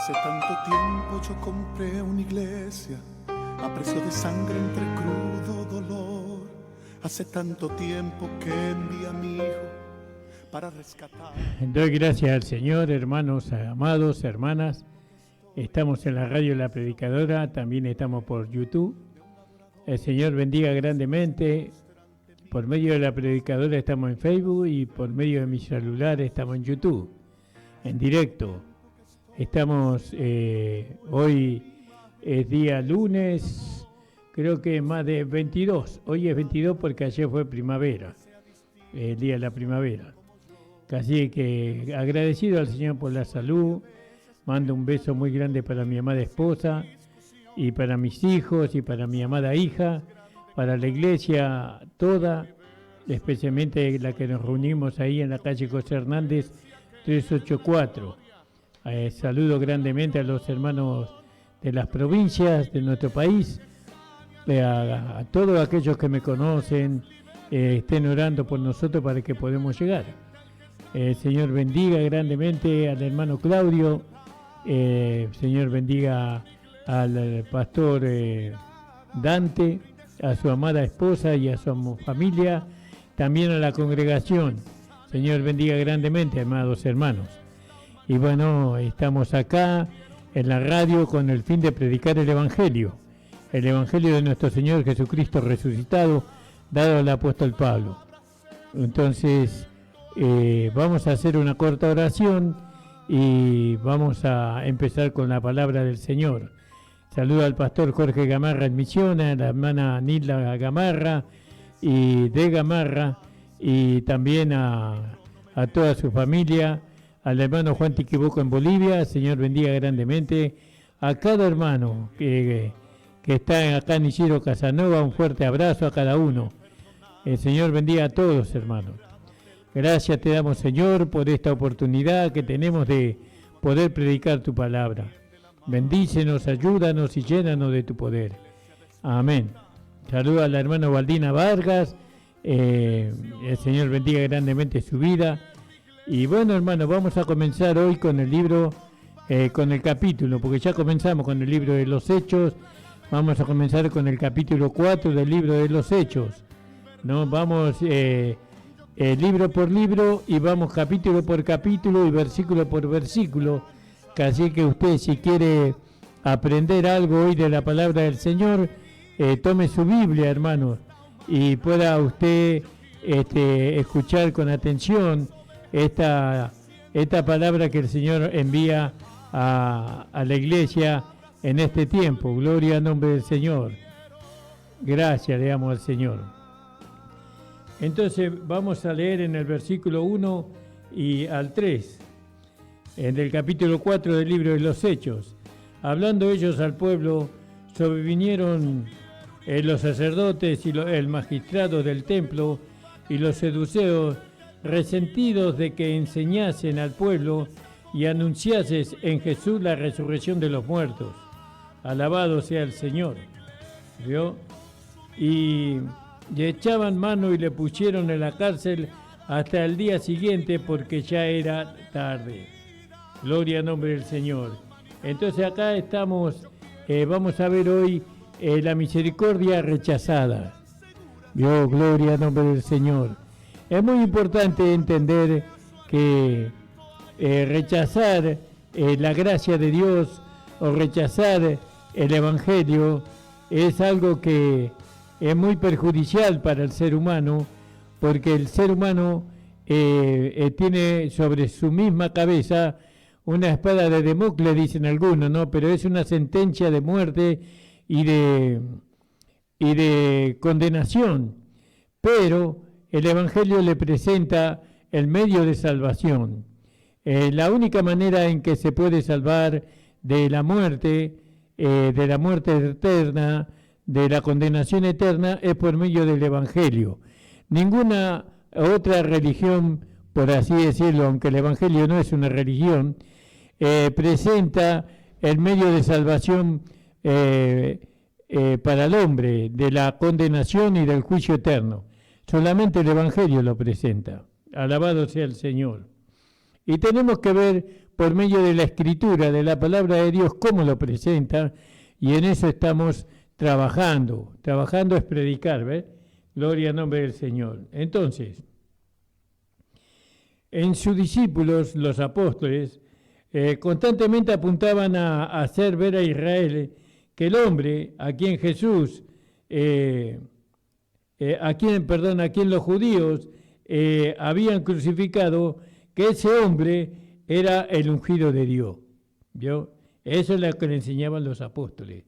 Hace tanto tiempo yo compré una iglesia a precio de sangre entre crudo dolor. Hace tanto tiempo que envía a mi hijo para rescatar. Doy gracias al Señor, hermanos, amados, hermanas. Estamos en la radio La Predicadora, también estamos por YouTube. El Señor bendiga grandemente. Por medio de La Predicadora estamos en Facebook y por medio de mi celular estamos en YouTube, en directo. Estamos, hoy es día lunes, creo que más de 22. Hoy es 22 porque ayer fue primavera, el día de la primavera. Así que agradecido al Señor por la salud. Mando un beso muy grande para mi amada esposa y para mis hijos y para mi amada hija, para la iglesia toda, especialmente la que nos reunimos ahí en la calle José Hernández 384. Saludo grandemente a los hermanos de las provincias de nuestro país, a todos aquellos que me conocen, estén orando por nosotros para que podamos llegar. El Señor bendiga grandemente al hermano Claudio, Señor bendiga al pastor Dante, a su amada esposa y a su familia, también a la congregación. Señor bendiga grandemente, amados hermanos. Y bueno, estamos acá en la radio con el fin de predicar el Evangelio de nuestro Señor Jesucristo resucitado, dado al apóstol Pablo. Entonces, vamos a hacer una corta oración y vamos a empezar con la palabra del Señor. Saludo al pastor Jorge Gamarra en Misión, a la hermana Nilda Gamarra y de Gamarra, y también a toda su familia, al hermano Juan Tiquibuco en Bolivia. Señor bendiga grandemente a cada hermano que está acá en Isidro Casanova. Un fuerte abrazo a cada uno. El Señor bendiga a todos, hermanos. Gracias te damos, Señor, por esta oportunidad que tenemos de poder predicar tu palabra. Bendícenos, ayúdanos y llénanos de tu poder. Amén. Saludo a la hermana Valdina Vargas. El Señor bendiga grandemente su vida. Y bueno, hermanos, vamos a comenzar hoy con el libro, con el capítulo, porque ya comenzamos con el libro de los Hechos. Vamos a comenzar con el capítulo 4 del libro de los Hechos, ¿no? Vamos libro por libro y vamos capítulo por capítulo y versículo por versículo. Así que usted, si quiere aprender algo hoy de la palabra del Señor, tome su Biblia, hermanos, y pueda usted escuchar con atención esta palabra que el Señor envía a la iglesia en este tiempo. Gloria al nombre del Señor. Gracias le damos al Señor. Entonces vamos a leer en el versículo 1 y al 3, en el capítulo 4 del libro de los Hechos. Hablando ellos al pueblo, sobrevinieron los sacerdotes y el magistrado del templo y los seduceos, resentidos de que enseñasen al pueblo y anunciases en Jesús la resurrección de los muertos. Alabado sea el Señor. ¿Vio? Y le echaban mano y le pusieron en la cárcel hasta el día siguiente porque ya era tarde. Gloria al nombre del Señor. Entonces acá estamos, vamos a ver hoy la misericordia rechazada. ¿Vio? Gloria al nombre del Señor. Es muy importante entender que rechazar la gracia de Dios o rechazar el Evangelio es algo que es muy perjudicial para el ser humano, porque el ser humano tiene sobre su misma cabeza una espada de Damocles, dicen algunos, ¿no? Pero es una sentencia de muerte y de condenación. Pero el Evangelio le presenta el medio de salvación. La única manera en que se puede salvar de la muerte eterna, de la condenación eterna, es por medio del Evangelio. Ninguna otra religión, por así decirlo, aunque el Evangelio no es una religión, presenta el medio de salvación para el hombre, de la condenación y del juicio eterno. Solamente el Evangelio lo presenta. Alabado sea el Señor. Y tenemos que ver por medio de la Escritura, de la palabra de Dios, cómo lo presenta, y en eso estamos trabajando. Trabajando es predicar, ¿ves? Gloria al nombre del Señor. Entonces, en sus discípulos, los apóstoles, constantemente apuntaban a hacer ver a Israel que el hombre a quien Jesús, a quien los judíos habían crucificado, que ese hombre era el ungido de Dios. ¿Vio? Eso es lo que le enseñaban los apóstoles,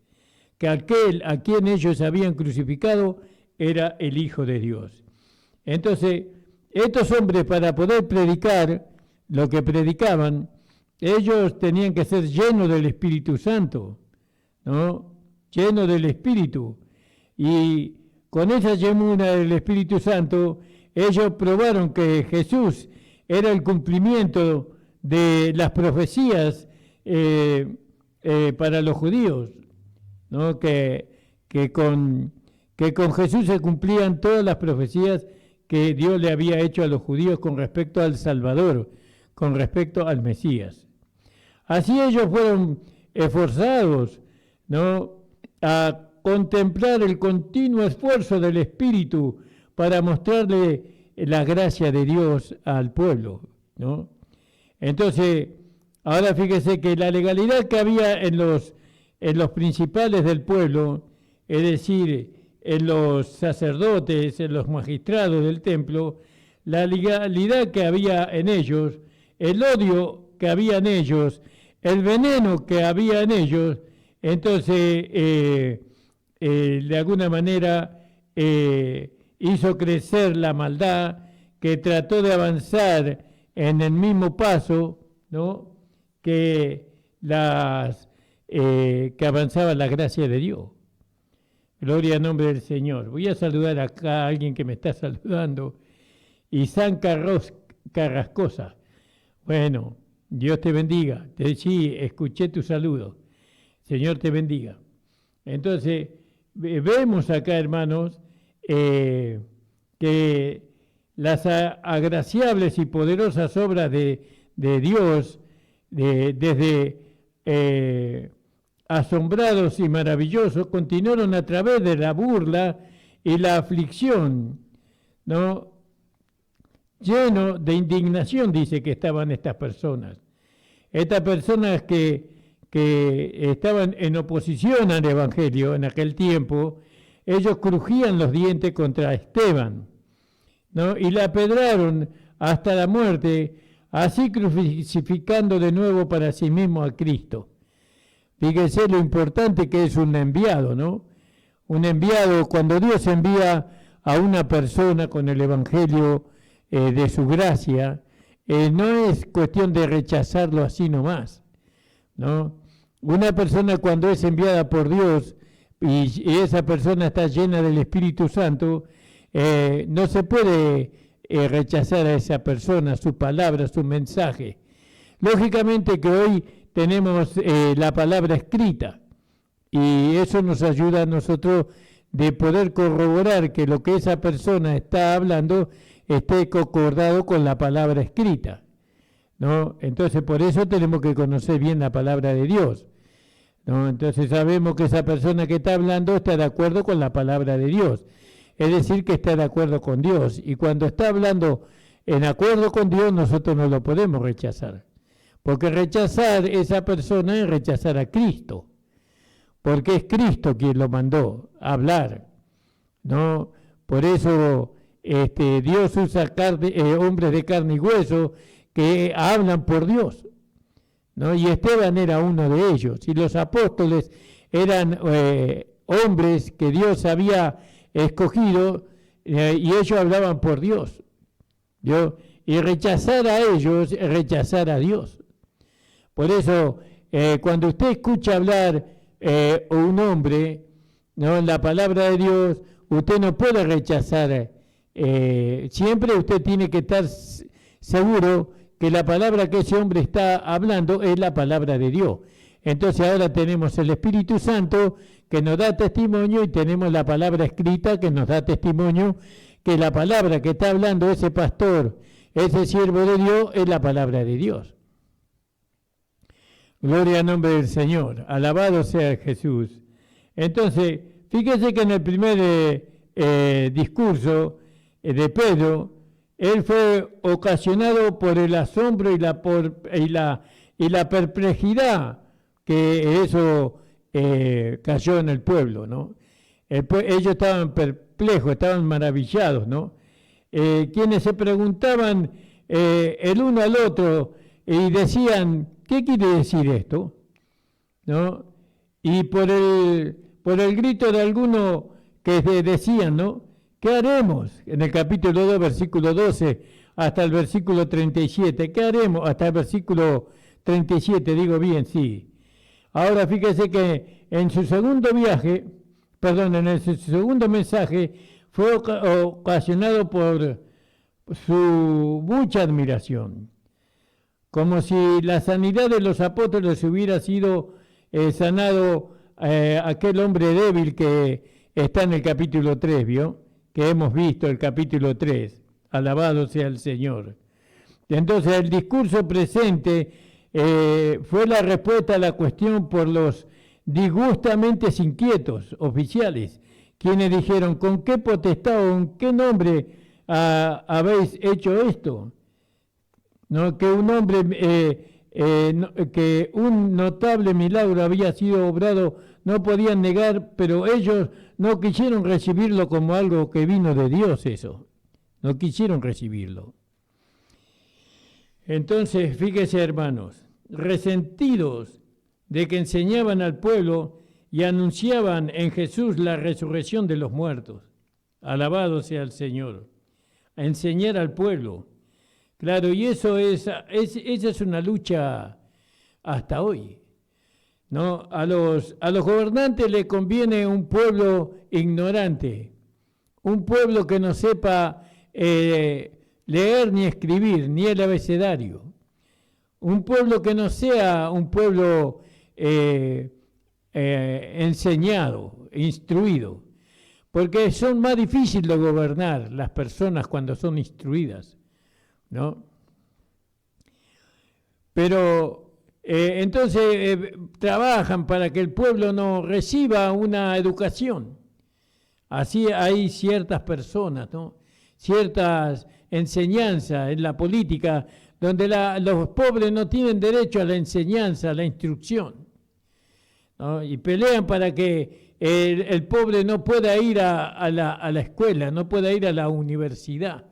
que aquel a quien ellos habían crucificado era el Hijo de Dios. Entonces, estos hombres, para poder predicar lo que predicaban, ellos tenían que ser llenos del Espíritu Santo, ¿no? Llenos del Espíritu. Y con esa llenura del Espíritu Santo, ellos probaron que Jesús era el cumplimiento de las profecías para los judíos, ¿no? Que con Jesús se cumplían todas las profecías que Dios le había hecho a los judíos con respecto al Salvador, con respecto al Mesías. Así ellos fueron esforzados, ¿no?, a contemplar el continuo esfuerzo del Espíritu para mostrarle la gracia de Dios al pueblo, ¿no? Entonces, ahora fíjese que la legalidad que había en los principales del pueblo, es decir, en los sacerdotes, en los magistrados del templo, la legalidad que había en ellos, el odio que había en ellos, el veneno que había en ellos, entonces de alguna manera hizo crecer la maldad, que trató de avanzar en el mismo paso, ¿no?, que avanzaba la gracia de Dios. Gloria al nombre del Señor. Voy a saludar acá a alguien que me está saludando. Isán Carrascosa. Bueno, Dios te bendiga. Sí, escuché tu saludo. Señor te bendiga. Entonces, vemos acá, hermanos, que las agraciables y poderosas obras de Dios, desde asombrados y maravillosos, continuaron a través de la burla y la aflicción, ¿no? Lleno de indignación, dice que estaban estas personas. Estas personas que estaban en oposición al Evangelio en aquel tiempo, ellos crujían los dientes contra Esteban, ¿no?, y le apedraron hasta la muerte, así crucificando de nuevo para sí mismo a Cristo. Fíjese lo importante que es un enviado, ¿no? Un enviado, cuando Dios envía a una persona con el Evangelio de su gracia, no es cuestión de rechazarlo así nomás, ¿no? Una persona cuando es enviada por Dios y esa persona está llena del Espíritu Santo, no se puede rechazar a esa persona, su palabra, su mensaje. Lógicamente que hoy tenemos la palabra escrita y eso nos ayuda a nosotros de poder corroborar que lo que esa persona está hablando esté concordado con la palabra escrita, ¿no? Entonces por eso tenemos que conocer bien la palabra de Dios, ¿no? Entonces sabemos que esa persona que está hablando está de acuerdo con la palabra de Dios, es decir, que está de acuerdo con Dios, y cuando está hablando en acuerdo con Dios nosotros no lo podemos rechazar. Porque rechazar esa persona es rechazar a Cristo, porque es Cristo quien lo mandó a hablar, ¿no? Por eso Dios usa hombres de carne y hueso que hablan por Dios, ¿no? Y Esteban era uno de ellos, y los apóstoles eran hombres que Dios había escogido y ellos hablaban por Dios, ¿vio? Y rechazar a ellos es rechazar a Dios. Por eso, cuando usted escucha hablar un hombre, ¿no?, en la palabra de Dios, usted no puede rechazar. Siempre usted tiene que estar seguro que la palabra que ese hombre está hablando es la palabra de Dios. Entonces ahora tenemos el Espíritu Santo que nos da testimonio y tenemos la palabra escrita que nos da testimonio que la palabra que está hablando ese pastor, ese siervo de Dios, es la palabra de Dios. Gloria al nombre del Señor. Alabado sea Jesús. Entonces, fíjese que en el primer discurso de Pedro, él fue ocasionado por el asombro y la perplejidad que eso cayó en el pueblo, ¿no? Ellos estaban perplejos, estaban maravillados, ¿no? Quienes se preguntaban el uno al otro y decían, ¿qué quiere decir esto? ¿No? Y por el grito de alguno que decían, ¿no? ¿Qué haremos? En el capítulo 2, versículo 12, hasta el versículo 37. ¿Qué haremos? Hasta el versículo 37, digo bien, sí. Ahora fíjese que en su segundo viaje, en su segundo mensaje, fue ocasionado por su mucha admiración. Como si la sanidad de los apóstoles hubiera sido sanado aquel hombre débil que está en el capítulo 3, ¿vio? Que hemos visto el capítulo 3. Alabado sea el Señor. Entonces el discurso presente fue la respuesta a la cuestión por los disgustamente inquietos oficiales, quienes dijeron, ¿con qué potestad o en qué nombre habéis hecho esto? ¿No? Que un notable milagro había sido obrado, no podían negar, pero ellos no quisieron recibirlo como algo que vino de Dios, eso. No quisieron recibirlo. Entonces, fíjese, hermanos, resentidos de que enseñaban al pueblo y anunciaban en Jesús la resurrección de los muertos. Alabado sea el Señor. A enseñar al pueblo. Claro, y esa es una lucha hasta hoy, ¿no? A los gobernantes les conviene un pueblo ignorante, un pueblo que no sepa leer ni escribir, ni el abecedario, un pueblo que no sea un pueblo enseñado, instruido, porque son más difíciles de gobernar las personas cuando son instruidas, ¿no? Pero entonces trabajan para que el pueblo no reciba una educación. Así hay ciertas personas, ¿no? Ciertas enseñanzas en la política donde los pobres no tienen derecho a la enseñanza, a la instrucción, ¿no? Y pelean para que el pobre no pueda ir a la escuela, no pueda ir a la universidad.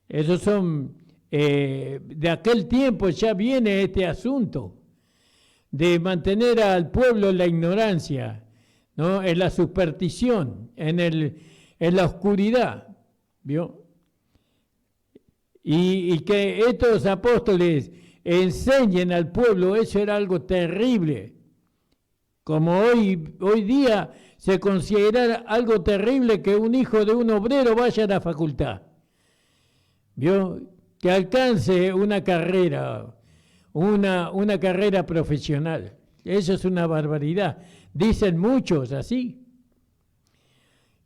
Esos son, de aquel tiempo ya viene este asunto de mantener al pueblo en la ignorancia, ¿no? En la superstición, en la oscuridad, ¿vio? Y que estos apóstoles enseñen al pueblo, eso era algo terrible. Como hoy día se considera algo terrible que un hijo de un obrero vaya a la facultad, ¿vio? Que alcance una carrera, una carrera profesional. Eso es una barbaridad. Dicen muchos así.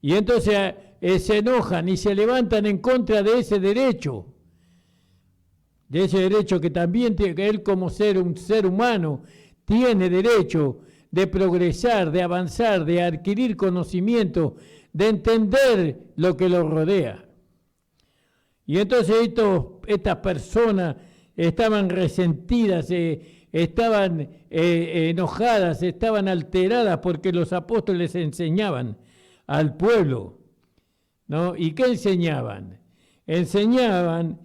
Y entonces se enojan y se levantan en contra de ese derecho que también que él como un ser humano tiene derecho de progresar, de avanzar, de adquirir conocimiento, de entender lo que lo rodea. Y entonces estas personas estaban resentidas, estaban enojadas, estaban alteradas porque los apóstoles enseñaban al pueblo, ¿no? ¿Y qué enseñaban? Enseñaban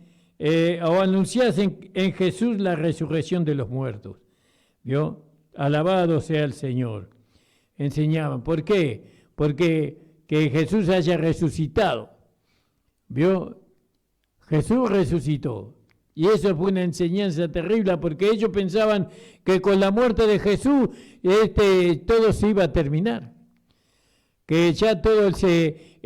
o anunciasen en Jesús la resurrección de los muertos, ¿vio? Alabado sea el Señor. Enseñaban. ¿Por qué? Porque que Jesús haya resucitado, ¿vio? Jesús resucitó. Y eso fue una enseñanza terrible porque ellos pensaban que con la muerte de Jesús todo se iba a terminar. Que ya todo ese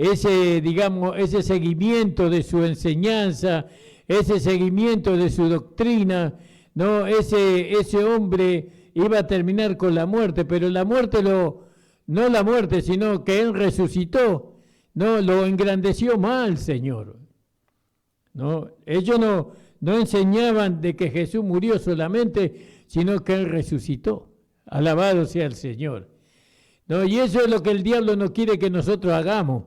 seguimiento de su enseñanza, ese seguimiento de su doctrina, ¿no? Ese hombre iba a terminar con la muerte, pero la muerte no la muerte, sino que Él resucitó, no lo engrandeció más al Señor. ¿No? Ellos no enseñaban de que Jesús murió solamente, sino que Él resucitó. Alabado sea el Señor. No, y eso es lo que el diablo no quiere que nosotros hagamos.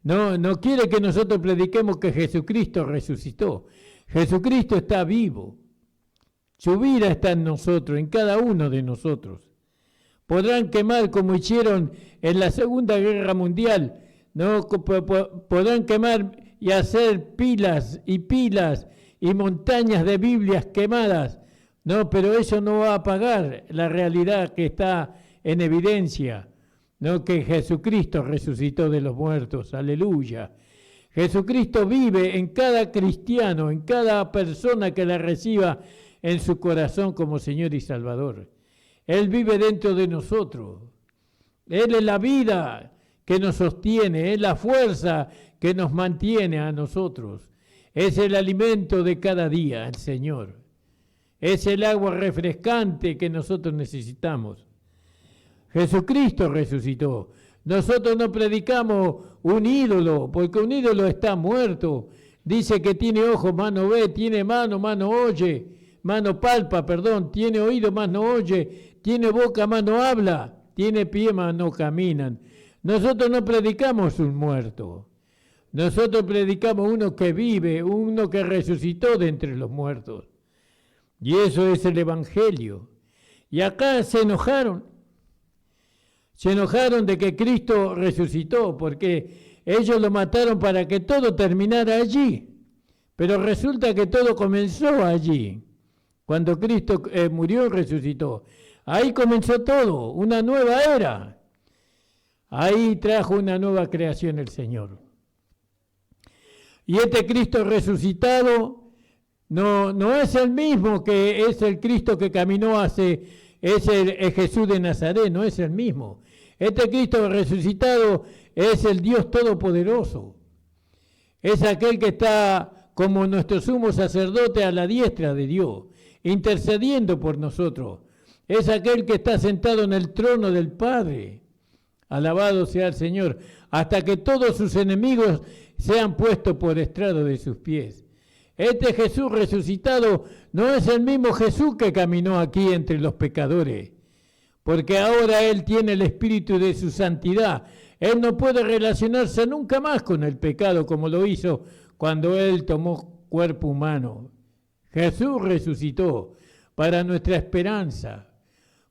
No quiere que nosotros prediquemos que Jesucristo resucitó. Jesucristo está vivo. Su vida está en nosotros, en cada uno de nosotros. Podrán quemar como hicieron en la Segunda Guerra Mundial, ¿no? Podrán quemar y hacer pilas y montañas de Biblias quemadas, no, pero eso no va a apagar la realidad que está en evidencia, no, que Jesucristo resucitó de los muertos, aleluya. Jesucristo vive en cada cristiano, en cada persona que la reciba en su corazón como Señor y Salvador. Él vive dentro de nosotros. Él es la vida que nos sostiene, es la fuerza que nos mantiene a nosotros. Es el alimento de cada día, el Señor. Es el agua refrescante que nosotros necesitamos. Jesucristo resucitó. Nosotros no predicamos un ídolo, porque un ídolo está muerto. Dice que tiene ojo, mano ve, tiene mano, mano oye, mano palpa, perdón, tiene oído, mano oye, tiene boca, mano habla, tiene pie, mano caminan. Nosotros no predicamos un muerto. Nosotros predicamos uno que vive, uno que resucitó de entre los muertos. Y eso es el Evangelio. Y acá se enojaron. Se enojaron de que Cristo resucitó, porque ellos lo mataron para que todo terminara allí. Pero resulta que todo comenzó allí. Cuando Cristo murió y resucitó. Ahí comenzó todo, una nueva era. Ahí trajo una nueva creación el Señor. Y este Cristo resucitado no es el mismo que es el Cristo que caminó es el Jesús de Nazaret, no es el mismo. Este Cristo resucitado es el Dios Todopoderoso. Es aquel que está como nuestro sumo sacerdote a la diestra de Dios, intercediendo por nosotros. Es aquel que está sentado en el trono del Padre. Alabado sea el Señor, hasta que todos sus enemigos sean puestos por estrado de sus pies. Este Jesús resucitado no es el mismo Jesús que caminó aquí entre los pecadores, porque ahora Él tiene el espíritu de su santidad. Él no puede relacionarse nunca más con el pecado como lo hizo cuando Él tomó cuerpo humano. Jesús resucitó para nuestra esperanza.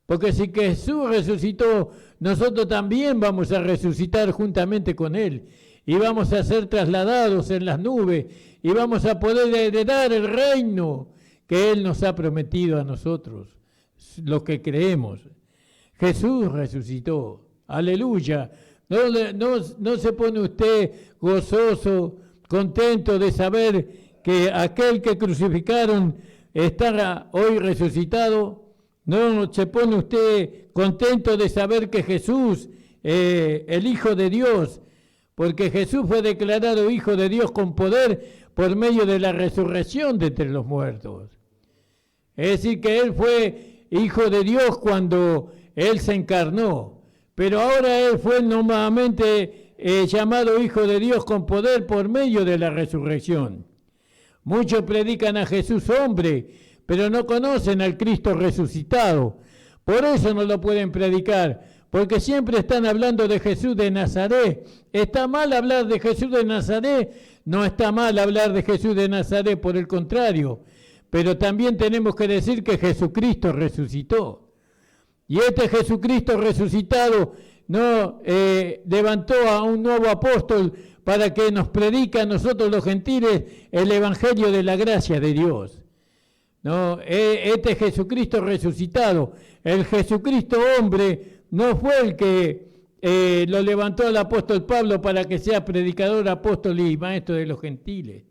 Porque si Jesús resucitó, nosotros también vamos a resucitar juntamente con Él. Y vamos a ser trasladados en las nubes. Y vamos a poder heredar el reino que Él nos ha prometido a nosotros, los que creemos. Jesús resucitó. Aleluya. No se pone usted gozoso, contento de saber que aquel que crucificaron está hoy resucitado. No se pone usted contento de saber que Jesús, el Hijo de Dios, porque Jesús fue declarado Hijo de Dios con poder por medio de la resurrección de entre los muertos. Es decir, que Él fue Hijo de Dios cuando Él se encarnó, pero ahora Él fue nuevamente llamado Hijo de Dios con poder por medio de la resurrección. Muchos predican a Jesús hombre, pero no conocen al Cristo resucitado. Por eso no lo pueden predicar, porque siempre están hablando de Jesús de Nazaret. ¿Está mal hablar de Jesús de Nazaret? No está mal hablar de Jesús de Nazaret, por el contrario. Pero también tenemos que decir que Jesucristo resucitó. Y este Jesucristo resucitado no levantó a un nuevo apóstol para que nos predique a nosotros los gentiles el evangelio de la gracia de Dios. No, este Jesucristo resucitado, el Jesucristo hombre, no fue el que lo levantó al apóstol Pablo para que sea predicador, apóstol y maestro de los gentiles.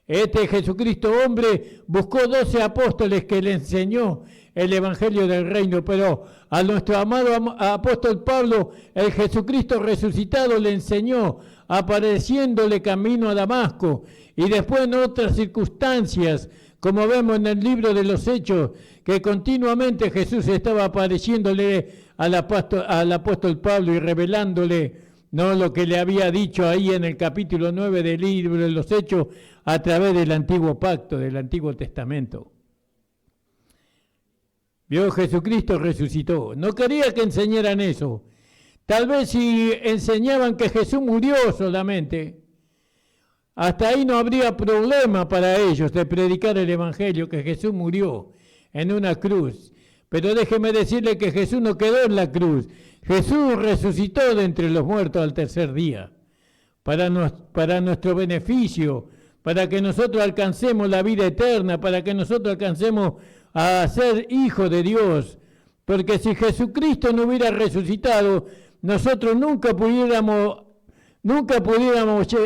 Este Jesucristo hombre buscó 12 apóstoles que le enseñó el evangelio del reino, pero a nuestro amado apóstol Pablo, el Jesucristo resucitado le enseñó, apareciéndole camino a Damasco, y después en otras circunstancias, como vemos en el libro de los Hechos, que continuamente Jesús estaba apareciéndole al apóstol Pablo y revelándole no lo que le había dicho ahí en el capítulo 9 del libro de los Hechos a través del antiguo pacto, del Antiguo Testamento. Vio, Jesucristo resucitó. No quería que enseñaran eso. Tal vez si enseñaban que Jesús murió solamente, hasta ahí no habría problema para ellos de predicar el Evangelio, que Jesús murió en una cruz. Pero déjeme decirle que Jesús no quedó en la cruz. Jesús resucitó de entre los muertos al tercer día, para nuestro beneficio, para que nosotros alcancemos la vida eterna, para que nosotros alcancemos a ser hijos de Dios. Porque si Jesucristo no hubiera resucitado, nosotros nunca pudiéramos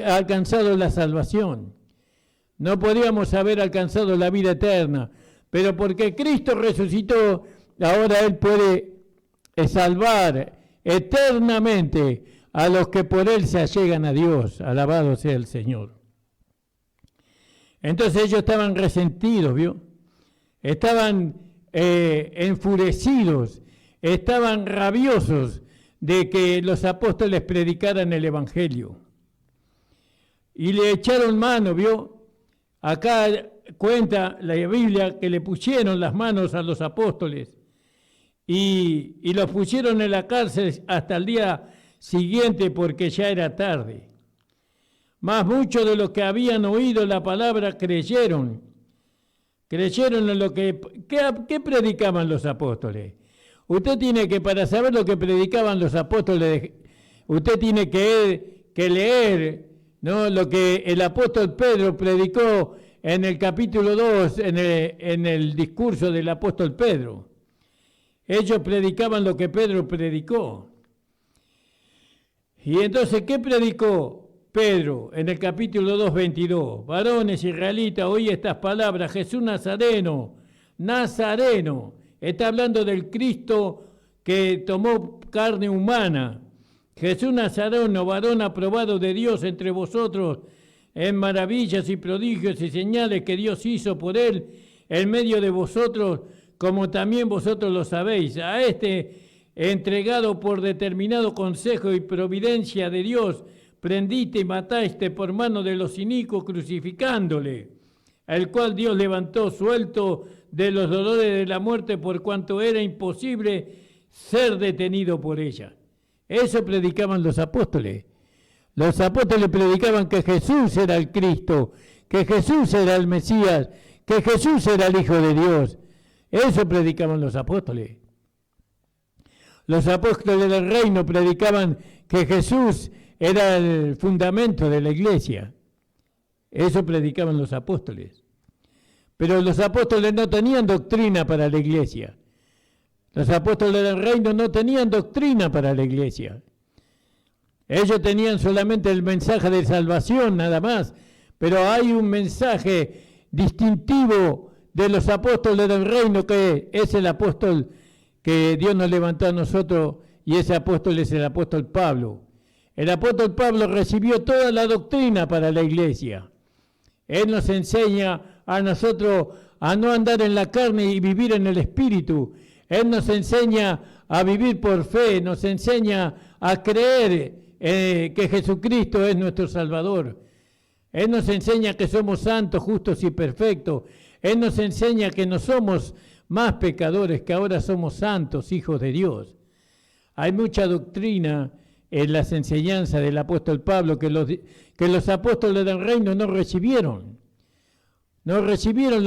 alcanzado la salvación. No podíamos haber alcanzado la vida eterna. Pero porque Cristo resucitó, ahora Él puede salvar eternamente a los que por Él se allegan a Dios. Alabado sea el Señor. Entonces ellos estaban resentidos, ¿vio? Estaban enfurecidos, estaban rabiosos de que los apóstoles predicaran el Evangelio. Y le echaron mano, ¿vio? Acá cuenta la Biblia que le pusieron las manos a los apóstoles y los pusieron en la cárcel hasta el día siguiente porque ya era tarde. Mas muchos de los que habían oído la palabra creyeron en lo que... ¿Qué predicaban los apóstoles? Usted tiene que, para saber lo que predicaban los apóstoles, usted tiene que leer, ¿no?, lo que el apóstol Pedro predicó en el capítulo 2, en el discurso del apóstol Pedro. Ellos predicaban lo que Pedro predicó. Y entonces, ¿qué predicó Pedro en el capítulo 2, 22? Varones israelitas, oí estas palabras: Jesús Nazareno, está hablando del Cristo que tomó carne humana. Jesús Nazareno, varón aprobado de Dios entre vosotros, en maravillas y prodigios y señales que Dios hizo por él en medio de vosotros, como también vosotros lo sabéis. A este, entregado por determinado consejo y providencia de Dios, prendiste y mataste por mano de los inicuos, crucificándole, al cual Dios levantó suelto de los dolores de la muerte, por cuanto era imposible ser detenido por ella. Eso predicaban los apóstoles. Los apóstoles predicaban que Jesús era el Cristo, que Jesús era el Mesías, que Jesús era el Hijo de Dios. Eso predicaban los apóstoles. Los apóstoles del reino predicaban que Jesús era el fundamento de la iglesia. Eso predicaban los apóstoles. Pero los apóstoles no tenían doctrina para la iglesia. Los apóstoles del reino no tenían doctrina para la iglesia. Ellos tenían solamente el mensaje de salvación, nada más. Pero hay un mensaje distintivo de los apóstoles del reino, que es el apóstol que Dios nos levantó a nosotros, y ese apóstol es el apóstol Pablo. El apóstol Pablo recibió toda la doctrina para la iglesia. Él nos enseña a nosotros a no andar en la carne y vivir en el Espíritu. Él nos enseña a vivir por fe, nos enseña a creer que Jesucristo es nuestro Salvador. Él nos enseña que somos santos, justos y perfectos. Él nos enseña que no somos más pecadores, que ahora somos santos, hijos de Dios. Hay mucha doctrina en las enseñanzas del apóstol Pablo que los apóstoles del reino no recibieron. No recibieron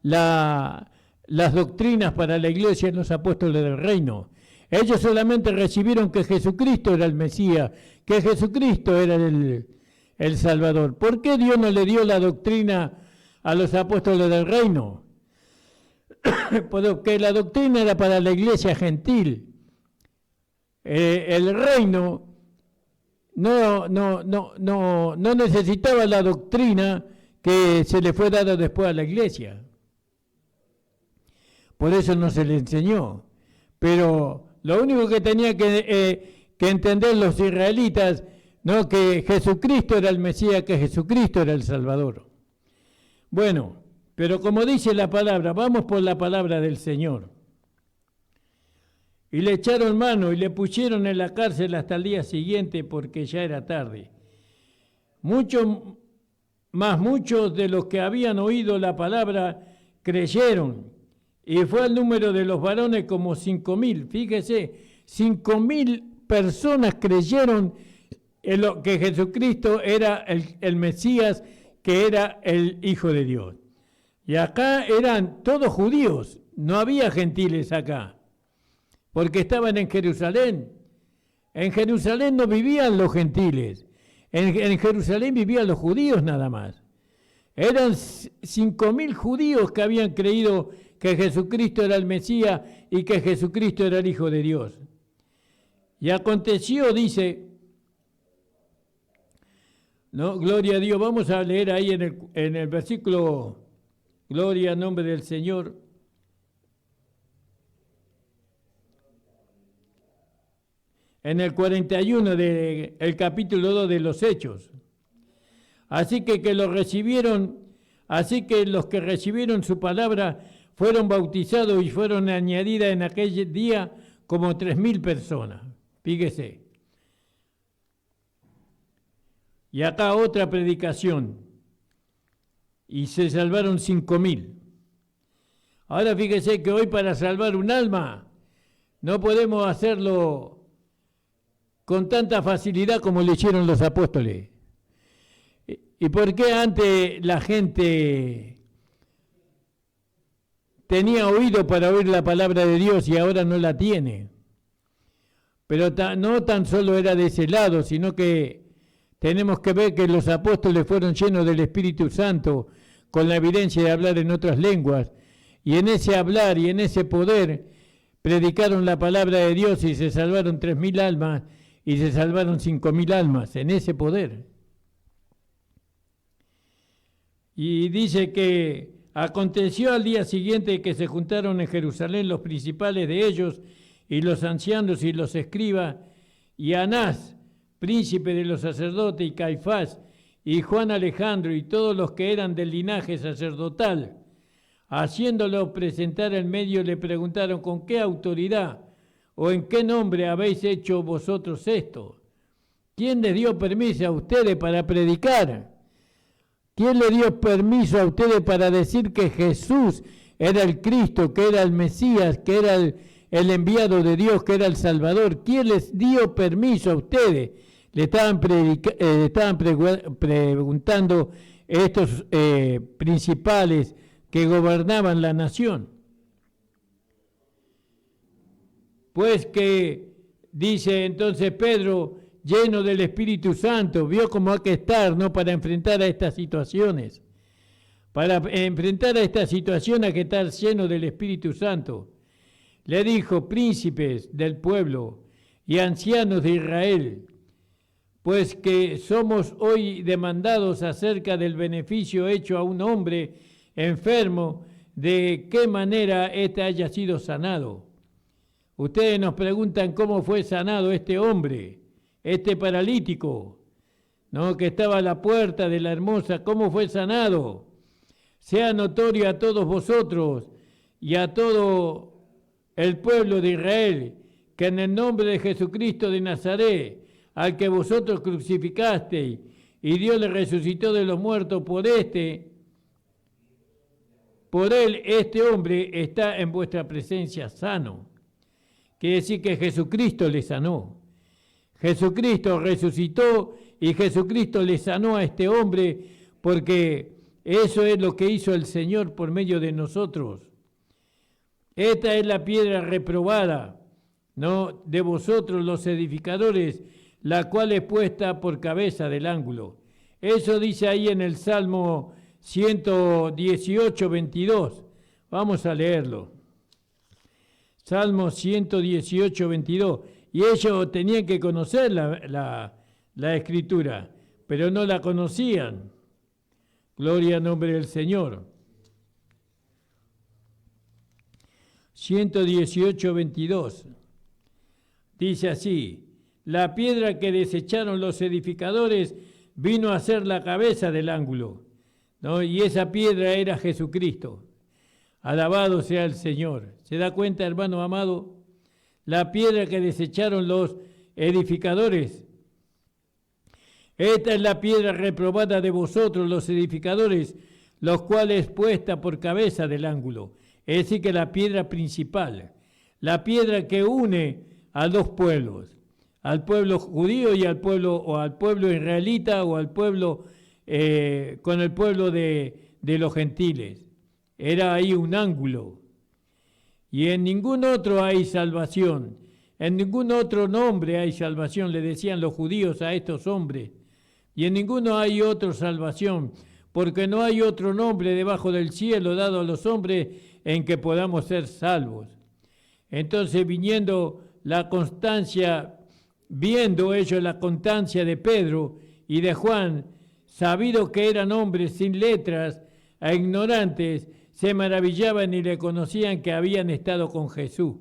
las doctrinas para la iglesia en los apóstoles del reino. Ellos solamente recibieron que Jesucristo era el Mesías, que Jesucristo era el Salvador. ¿Por qué Dios no le dio la doctrina a los apóstoles del reino? Porque la doctrina era para la iglesia gentil. El reino no necesitaba la doctrina que se le fue dada después a la iglesia. Por eso no se le enseñó. Pero lo único que tenía que entender los israelitas, no, que Jesucristo era el Mesías, que Jesucristo era el Salvador. Bueno, pero como dice la palabra, vamos por la palabra del Señor. Y le echaron mano y le pusieron en la cárcel hasta el día siguiente porque ya era tarde. Muchos de los que habían oído la palabra creyeron y fue el número de los varones como 5.000. Fíjese, 5.000 personas creyeron en lo que Jesucristo era el Mesías, que era el Hijo de Dios. Y acá eran todos judíos, no había gentiles acá, porque estaban en Jerusalén. En Jerusalén no vivían los gentiles, en Jerusalén vivían los judíos nada más. Eran 5.000 judíos que habían creído que Jesucristo era el Mesías y que Jesucristo era el Hijo de Dios. Y aconteció, dice, no, gloria a Dios, vamos a leer ahí en el versículo, gloria al nombre del Señor. En el 41 del capítulo 2 de los Hechos. Así que los que recibieron su palabra fueron bautizados y fueron añadidas en aquel día como 3.000 personas. Fíjese. Y acá otra predicación. Y se salvaron 5.000. Ahora fíjese que hoy para salvar un alma no podemos hacerlo con tanta facilidad como lo hicieron los apóstoles. ¿Y por qué antes la gente tenía oído para oír la palabra de Dios y ahora no la tiene? Pero no tan solo era de ese lado, sino que tenemos que ver que los apóstoles fueron llenos del Espíritu Santo con la evidencia de hablar en otras lenguas, y en ese hablar y en ese poder predicaron la palabra de Dios y se salvaron 3.000 almas y se salvaron 5.000 almas en ese poder. Y dice que aconteció al día siguiente que se juntaron en Jerusalén los principales de ellos y los ancianos y los escribas, y Anás, príncipe de los sacerdotes, y Caifás, y Juan Alejandro, y todos los que eran del linaje sacerdotal. Haciéndolo presentar en medio, le preguntaron: ¿con qué autoridad o en qué nombre habéis hecho vosotros esto? ¿Quién les dio permiso a ustedes para predicar? ¿Quién le dio permiso a ustedes para decir que Jesús era el Cristo, que era el Mesías, que era el enviado de Dios, que era el Salvador? ¿Quién les dio permiso a ustedes? Le estaban preguntando estos principales que gobernaban la nación. Pues que, dice entonces Pedro, lleno del Espíritu Santo, vio cómo hay que estar, ¿no?, para enfrentar a estas situaciones. Para enfrentar a esta situación hay que estar lleno del Espíritu Santo. Le dijo: príncipes del pueblo y ancianos de Israel, pues que somos hoy demandados acerca del beneficio hecho a un hombre enfermo, de qué manera éste haya sido sanado. Ustedes nos preguntan cómo fue sanado este hombre, este paralítico, ¿no?, que estaba a la puerta de la hermosa. ¿Cómo fue sanado? Sea notorio a todos vosotros y a todo el pueblo de Israel que en el nombre de Jesucristo de Nazaret, al que vosotros crucificasteis, y Dios le resucitó de los muertos, por él este hombre está en vuestra presencia sano. Quiere decir que Jesucristo le sanó. Jesucristo resucitó y Jesucristo le sanó a este hombre, porque eso es lo que hizo el Señor por medio de nosotros. Esta es la piedra reprobada, ¿no?, de vosotros los edificadores, la cual es puesta por cabeza del ángulo. Eso dice ahí en el Salmo 118, 22. Vamos a leerlo. Salmo 118, 22. Y ellos tenían que conocer la Escritura, pero no la conocían. Gloria al nombre del Señor. 118, 22. Dice así: la piedra que desecharon los edificadores vino a ser la cabeza del ángulo, ¿no? Y esa piedra era Jesucristo. Alabado sea el Señor. ¿Se da cuenta, hermano amado? La piedra que desecharon los edificadores. Esta es la piedra reprobada de vosotros, los edificadores, los cuales puesta por cabeza del ángulo. Es decir, que la piedra principal, la piedra que une a dos pueblos, al pueblo judío y al pueblo, o al pueblo israelita, o al pueblo con el pueblo de los gentiles. Era ahí un ángulo. Y en ningún otro hay salvación, en ningún otro nombre hay salvación, le decían los judíos a estos hombres. Y en ninguno hay otra salvación, porque no hay otro nombre debajo del cielo dado a los hombres en que podamos ser salvos. Entonces, viniendo la constancia, viendo ellos la constancia de Pedro y de Juan, sabido que eran hombres sin letras e ignorantes, se maravillaban y le conocían que habían estado con Jesús.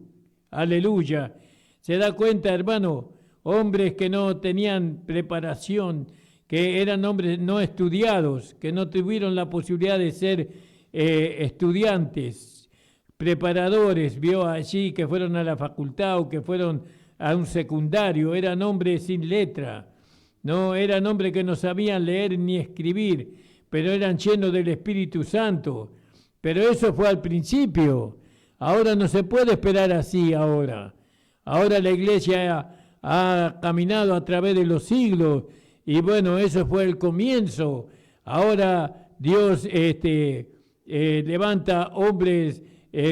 Aleluya. ¿Se da cuenta, hermano? Hombres que no tenían preparación, que eran hombres no estudiados, que no tuvieron la posibilidad de ser estudiantes, preparadores, vio allí, que fueron a la facultad o que fueron a un secundario, eran hombres sin letra, no eran hombres que no sabían leer ni escribir, pero eran llenos del Espíritu Santo. Pero eso fue al principio. Ahora no se puede esperar así ahora. Ahora la iglesia ha caminado a través de los siglos y bueno, eso fue el comienzo. Ahora Dios levanta hombres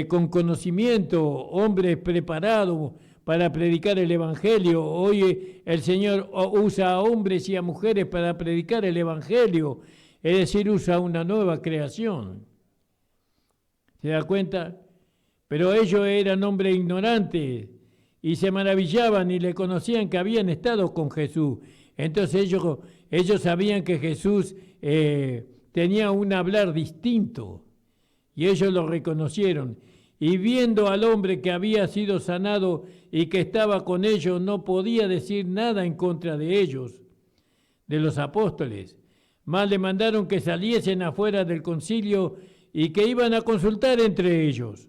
con conocimiento, hombres preparados para predicar el Evangelio. Hoy el Señor usa a hombres y a mujeres para predicar el Evangelio, es decir, usa una nueva creación. ¿Se da cuenta? Pero ellos eran hombres ignorantes y se maravillaban y le conocían que habían estado con Jesús. Entonces ellos sabían que Jesús tenía un hablar distinto y ellos lo reconocieron. Y viendo al hombre que había sido sanado y que estaba con ellos, no podía decir nada en contra de ellos, de los apóstoles. Más le mandaron que saliesen afuera del concilio y que iban a consultar entre ellos,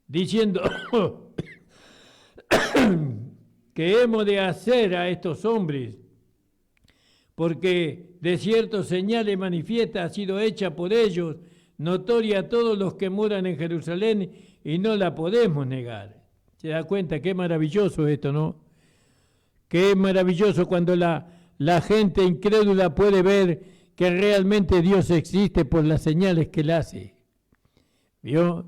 diciendo que hemos de hacer a estos hombres, porque de cierto señales manifiesta ha sido hecha por ellos, notoria a todos los que moran en Jerusalén, y no la podemos negar. ¿Se da cuenta? Qué maravilloso esto, ¿no? Qué maravilloso cuando la gente incrédula puede ver que realmente Dios existe por las señales que Él hace. ¿Vio?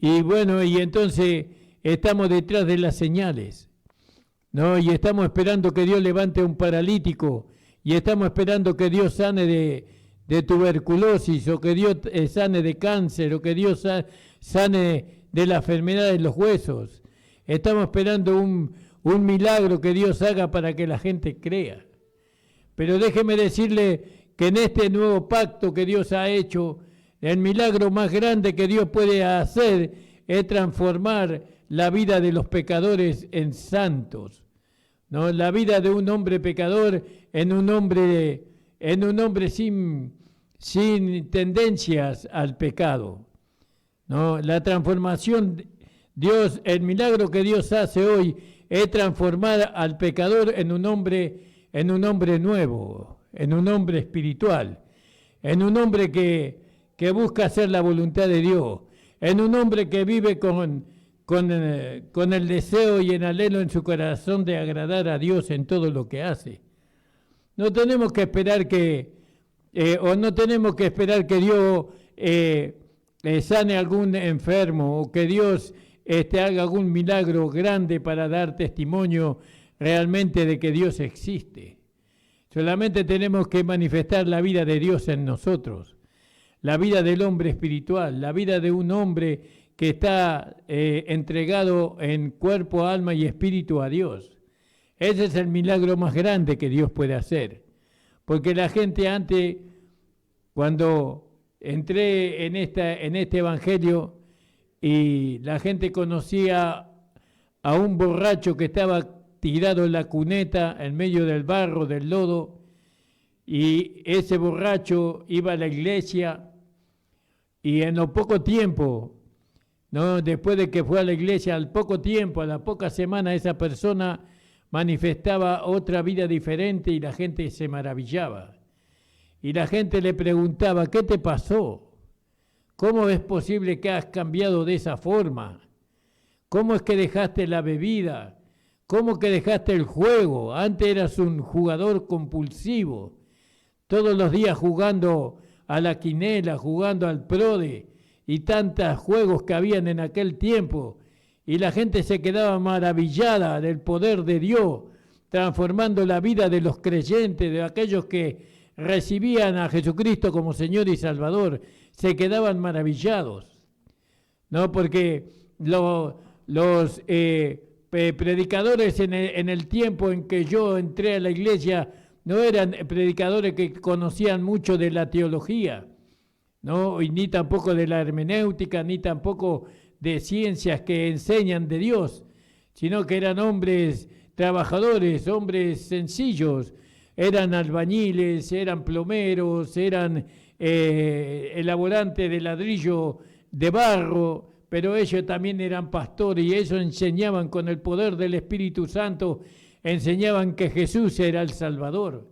Y bueno, y entonces estamos detrás de las señales, ¿no? Y estamos esperando que Dios levante a un paralítico, y estamos esperando que Dios sane de tuberculosis, o que Dios sane de cáncer, o que Dios sane de la enfermedad de los huesos. Estamos esperando un milagro que Dios haga para que la gente crea. Pero déjeme decirle que en este nuevo pacto que Dios ha hecho, el milagro más grande que Dios puede hacer es transformar la vida de los pecadores en santos, ¿no? La vida de un hombre pecador en un hombre sin tendencias al pecado, ¿no? La transformación, el milagro que Dios hace hoy es transformar al pecador en un hombre nuevo, en un hombre espiritual, en un hombre que busca hacer la voluntad de Dios, en un hombre que vive con el deseo y el anhelo en su corazón de agradar a Dios en todo lo que hace. No tenemos que esperar que Dios sane a algún enfermo, o que Dios haga algún milagro grande para dar testimonio realmente de que Dios existe. Solamente tenemos que manifestar la vida de Dios en nosotros, la vida del hombre espiritual, la vida de un hombre que está entregado en cuerpo, alma y espíritu a Dios. Ese es el milagro más grande que Dios puede hacer. Porque la gente antes, cuando entré en este evangelio, y la gente conocía a un borracho que estaba tirado en la cuneta en medio del barro, del lodo, y ese borracho iba a la iglesia, y en lo poco tiempo, ¿no? Después de que fue a la iglesia, al poco tiempo, a la poca semana, esa persona manifestaba otra vida diferente y la gente se maravillaba. Y la gente le preguntaba, ¿qué te pasó? ¿Cómo es posible que has cambiado de esa forma? ¿Cómo es que dejaste la bebida? ¿Cómo que dejaste el juego? Antes eras un jugador compulsivo, todos los días jugando a la quinela, jugando al prode y tantos juegos que habían en aquel tiempo. Y la gente se quedaba maravillada del poder de Dios, transformando la vida de los creyentes, de aquellos que recibían a Jesucristo como Señor y Salvador. Se quedaban maravillados, ¿no? Porque los predicadores en el tiempo en que yo entré a la iglesia no eran predicadores que conocían mucho de la teología, ¿no? Y ni tampoco de la hermenéutica, ni tampoco de ciencias que enseñan de Dios, sino que eran hombres trabajadores, hombres sencillos, eran albañiles, eran plomeros, eran elaborantes de ladrillo, de barro, pero ellos también eran pastores y ellos enseñaban con el poder del Espíritu Santo, enseñaban que Jesús era el Salvador.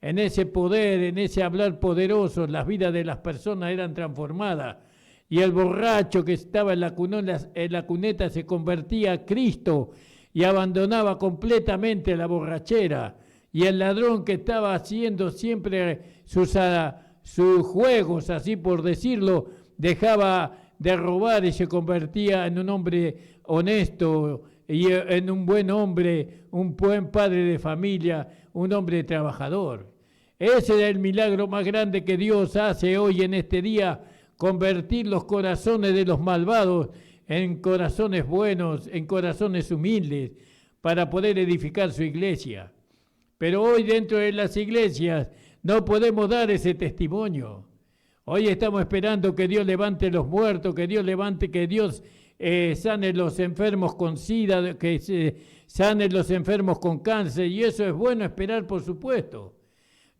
En ese poder, en ese hablar poderoso, las vidas de las personas eran transformadas. Y el borracho que estaba en la cuneta se convertía a Cristo y abandonaba completamente la borrachera. Y el ladrón que estaba haciendo siempre sus juegos, así por decirlo, dejaba de robar y se convertía en un hombre honesto y en un buen hombre, un buen padre de familia, un hombre trabajador. Ese es el milagro más grande que Dios hace hoy en este día, convertir los corazones de los malvados en corazones buenos, en corazones humildes, para poder edificar su iglesia. Pero hoy dentro de las iglesias no podemos dar ese testimonio. Hoy estamos esperando que Dios levante los muertos, que Dios sane los enfermos con SIDA, que sane los enfermos con cáncer, y eso es bueno esperar, por supuesto.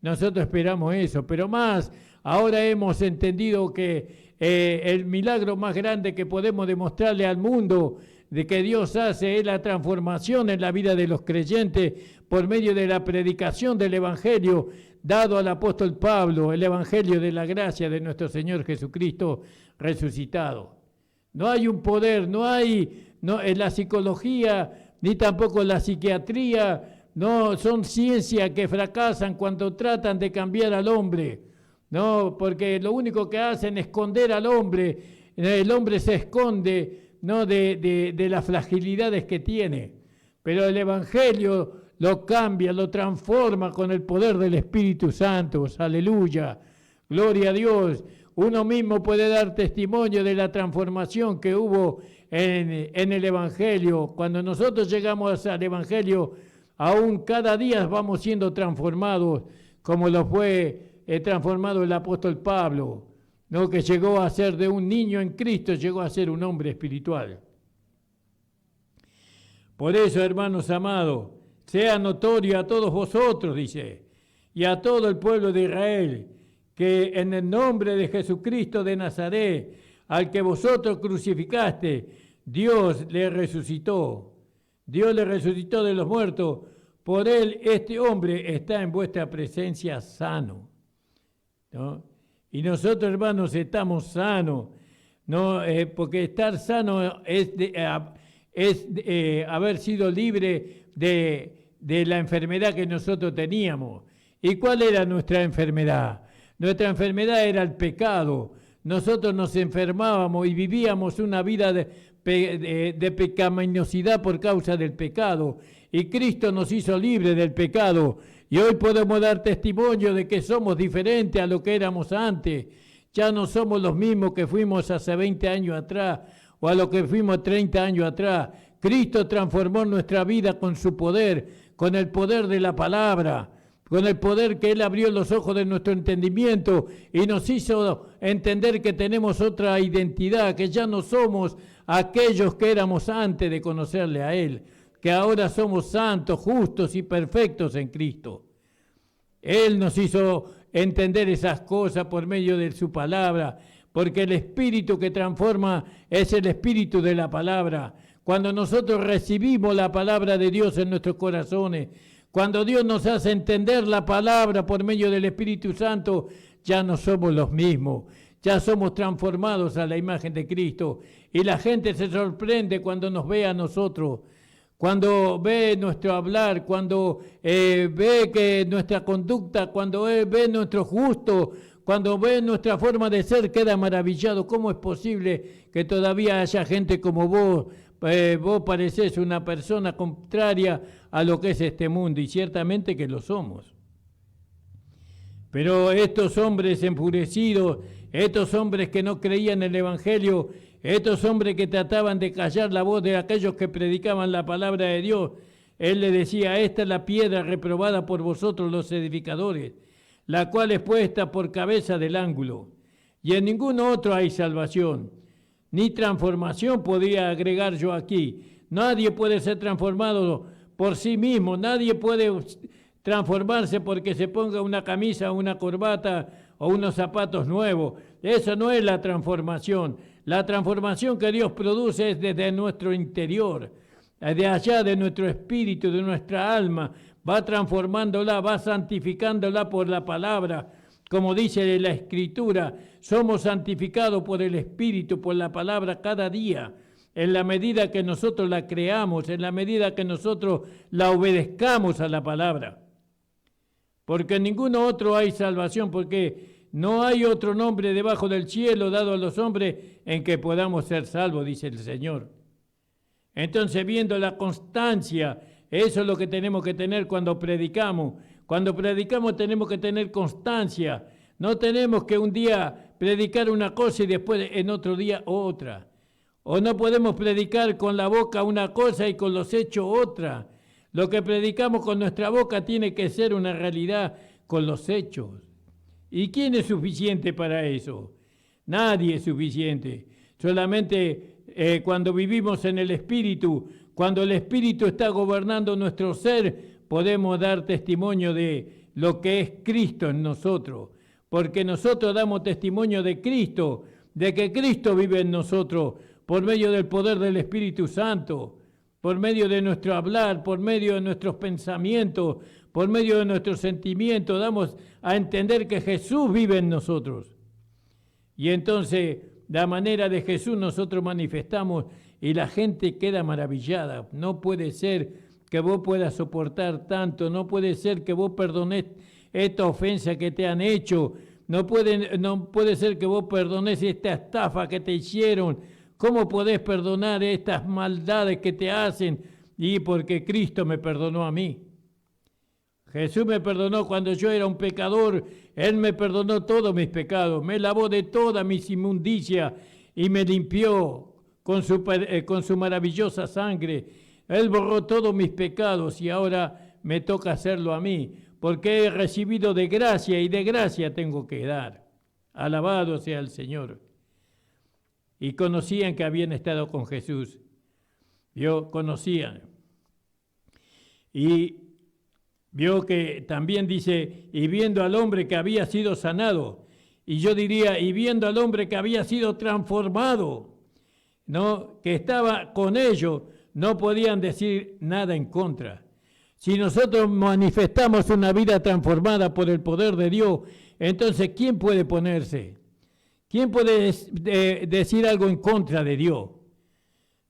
Nosotros esperamos eso, pero más, ahora hemos entendido que el milagro más grande que podemos demostrarle al mundo de que Dios hace es la transformación en la vida de los creyentes por medio de la predicación del Evangelio dado al apóstol Pablo, el Evangelio de la gracia de nuestro Señor Jesucristo resucitado. No hay un poder, no en la psicología ni tampoco en la psiquiatría, no son ciencias que fracasan cuando tratan de cambiar al hombre, no, porque lo único que hacen es esconder al hombre, el hombre se esconde, no, de las fragilidades que tiene, pero el Evangelio lo cambia, lo transforma con el poder del Espíritu Santo. Aleluya, gloria a Dios. Uno mismo puede dar testimonio de la transformación que hubo en el Evangelio. Cuando nosotros llegamos al Evangelio, aún cada día vamos siendo transformados, como lo fue transformado el apóstol Pablo, ¿no? Que llegó a ser de un niño en Cristo, llegó a ser un hombre espiritual. Por eso, hermanos amados, sea notorio a todos vosotros, dice, y a todo el pueblo de Israel, que en el nombre de Jesucristo de Nazaret, al que vosotros crucificaste, Dios le resucitó. Dios le resucitó de los muertos. Por él este hombre está en vuestra presencia sano, ¿no? Y nosotros, hermanos, estamos sanos, ¿no? Porque estar sano es haber sido libre de la enfermedad que nosotros teníamos. ¿Y cuál era nuestra enfermedad? Nuestra enfermedad era el pecado. Nosotros nos enfermábamos y vivíamos una vida de pecaminosidad por causa del pecado. Y Cristo nos hizo libres del pecado. Y hoy podemos dar testimonio de que somos diferentes a lo que éramos antes. Ya no somos los mismos que fuimos hace 20 años atrás o a lo que fuimos 30 años atrás. Cristo transformó nuestra vida con su poder, con el poder de la palabra, con el poder que Él abrió los ojos de nuestro entendimiento y nos hizo entender que tenemos otra identidad, que ya no somos aquellos que éramos antes de conocerle a Él, que ahora somos santos, justos y perfectos en Cristo. Él nos hizo entender esas cosas por medio de su palabra, porque el Espíritu que transforma es el Espíritu de la palabra. Cuando nosotros recibimos la palabra de Dios en nuestros corazones, cuando Dios nos hace entender la palabra por medio del Espíritu Santo, ya no somos los mismos. ya somos transformados a la imagen de Cristo. Y la gente se sorprende cuando nos ve a nosotros, cuando ve nuestro hablar, cuando ve que nuestra conducta, cuando ve nuestro gusto, cuando ve nuestra forma de ser, queda maravillado. ¿Cómo es posible que todavía haya gente como vos? Vos parecés una persona contraria a lo que es este mundo, y ciertamente que lo somos. Pero estos hombres enfurecidos, estos hombres que no creían en el Evangelio, estos hombres que trataban de callar la voz de aquellos que predicaban la palabra de Dios, él le decía: esta es la piedra reprobada por vosotros los edificadores, la cual es puesta por cabeza del ángulo, y en ningún otro hay salvación, ni transformación podría agregar yo aquí. Nadie puede ser transformado por sí mismo, nadie puede transformarse porque se ponga una camisa, una corbata o unos zapatos nuevos. Eso no es la transformación. La transformación que Dios produce es desde nuestro interior, de allá de nuestro espíritu, de nuestra alma. Va transformándola, va santificándola por la palabra. Como dice la Escritura, somos santificados por el Espíritu, por la palabra cada día, en la medida que nosotros la creamos, en la medida que nosotros la obedezcamos a la palabra. Porque en ninguno otro hay salvación, porque no hay otro nombre debajo del cielo dado a los hombres en que podamos ser salvos, dice el Señor. Entonces, viendo la constancia, eso es lo que tenemos que tener cuando predicamos. Cuando predicamos tenemos que tener constancia. No tenemos que un día predicar una cosa y después en otro día otra. O no podemos predicar con la boca una cosa y con los hechos otra. Lo que predicamos con nuestra boca tiene que ser una realidad con los hechos. ¿Y quién es suficiente para eso? Nadie es suficiente. Solamente cuando vivimos en el Espíritu, cuando el Espíritu está gobernando nuestro ser, podemos dar testimonio de lo que es Cristo en nosotros. Porque nosotros damos testimonio de Cristo, de que Cristo vive en nosotros por medio del poder del Espíritu Santo, por medio de nuestro hablar, por medio de nuestros pensamientos, por medio de nuestros sentimientos. Damos a entender que Jesús vive en nosotros. Y entonces, la manera de Jesús nosotros manifestamos y la gente queda maravillada. No puede ser que vos puedas soportar tanto, no puede ser que vos perdones esta ofensa que te han hecho, no puede ser que vos perdones esta estafa que te hicieron. ¿Cómo podés perdonar estas maldades que te hacen? Y porque Cristo me perdonó a mí. Jesús me perdonó cuando yo era un pecador. Él me perdonó todos mis pecados, me lavó de todas mis inmundicias y me limpió con su maravillosa sangre. Él borró todos mis pecados y ahora me toca hacerlo a mí, porque he recibido de gracia y de gracia tengo que dar. Alabado sea el Señor. Y conocían que habían estado con Jesús. Conocían. Y vio que también dice, y viendo al hombre que había sido sanado, y yo diría, y viendo al hombre que había sido transformado, ¿no? Que estaba con ellos, no podían decir nada en contra. Si nosotros manifestamos una vida transformada por el poder de Dios, entonces ¿quién puede oponerse? ¿Quién puede decir algo en contra de Dios?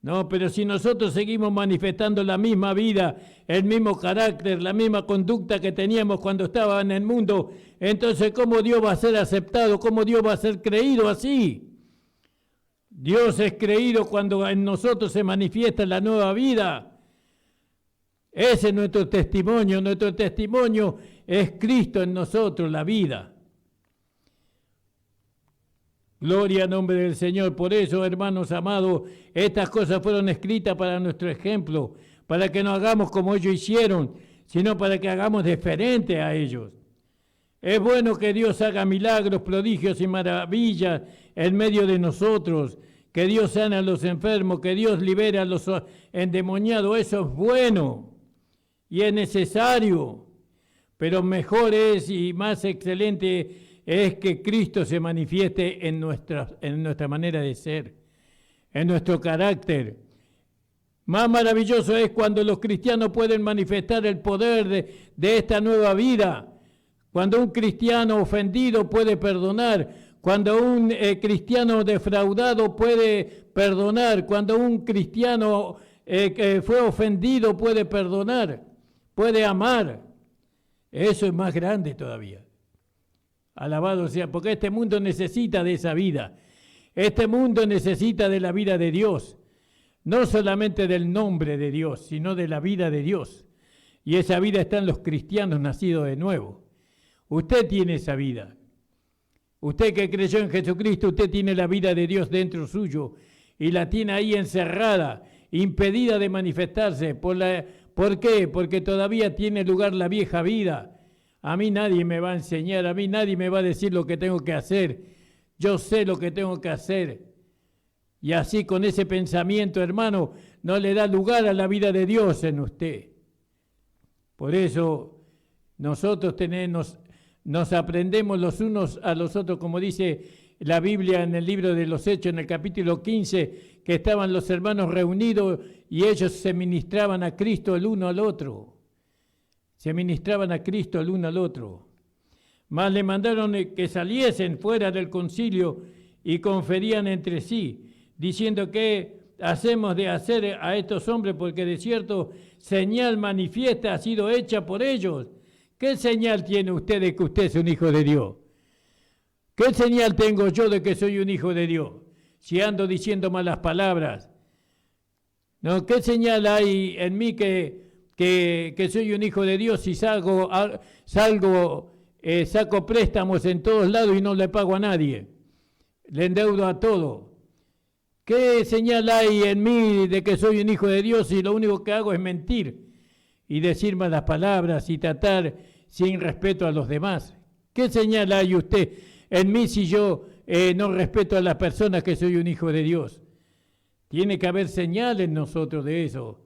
No, pero si nosotros seguimos manifestando la misma vida, el mismo carácter, la misma conducta que teníamos cuando estaba en el mundo, entonces ¿cómo Dios va a ser aceptado? ¿Cómo Dios va a ser creído así? Dios es creído cuando en nosotros se manifiesta la nueva vida. Ese es nuestro testimonio. Nuestro testimonio es Cristo en nosotros, la vida. Gloria al nombre del Señor. Por eso, hermanos amados, estas cosas fueron escritas para nuestro ejemplo, para que no hagamos como ellos hicieron, sino para que hagamos diferente a ellos. Es bueno que Dios haga milagros, prodigios y maravillas en medio de nosotros, que Dios sane a los enfermos, que Dios libere a los endemoniados. Eso es bueno y es necesario, pero mejor es y más excelente es que Cristo se manifieste en nuestra manera de ser, en nuestro carácter. Más maravilloso es cuando los cristianos pueden manifestar el poder de esta nueva vida, cuando un cristiano ofendido puede perdonar, cuando un cristiano defraudado puede perdonar, cuando un cristiano que fue ofendido puede perdonar, puede amar. Eso es más grande todavía. Alabado sea, porque este mundo necesita de esa vida. Este mundo necesita de la vida de Dios. No solamente del nombre de Dios, sino de la vida de Dios. Y esa vida está en los cristianos nacidos de nuevo. Usted tiene esa vida. Usted que creyó en Jesucristo, usted tiene la vida de Dios dentro suyo y la tiene ahí encerrada, impedida de manifestarse. ¿Por qué? Porque todavía tiene lugar la vieja vida. A mí nadie me va a enseñar, a mí nadie me va a decir lo que tengo que hacer. Yo sé lo que tengo que hacer. Y así con ese pensamiento, hermano, no le da lugar a la vida de Dios en usted. Por eso nosotros nos aprendemos los unos a los otros, como dice la Biblia en el libro de los Hechos, en el capítulo 15, que estaban los hermanos reunidos y ellos se ministraban a Cristo el uno al otro. Se ministraban a Cristo el uno al otro. Mas le mandaron que saliesen fuera del concilio y conferían entre sí, diciendo que hacemos de hacer a estos hombres, porque de cierto señal manifiesta ha sido hecha por ellos. ¿Qué señal tiene usted de que usted es un hijo de Dios? ¿Qué señal tengo yo de que soy un hijo de Dios? Si ando diciendo malas palabras. ¿No? ¿Qué señal hay en mí que soy un hijo de Dios si saco préstamos en todos lados y no le pago a nadie? Le endeudo a todo. ¿Qué señal hay en mí de que soy un hijo de Dios si lo único que hago es mentir y decir malas palabras y tratar sin respeto a los demás? ¿Qué señal hay usted en mí si yo no respeto a las personas que soy un hijo de Dios? Tiene que haber señal en nosotros de eso,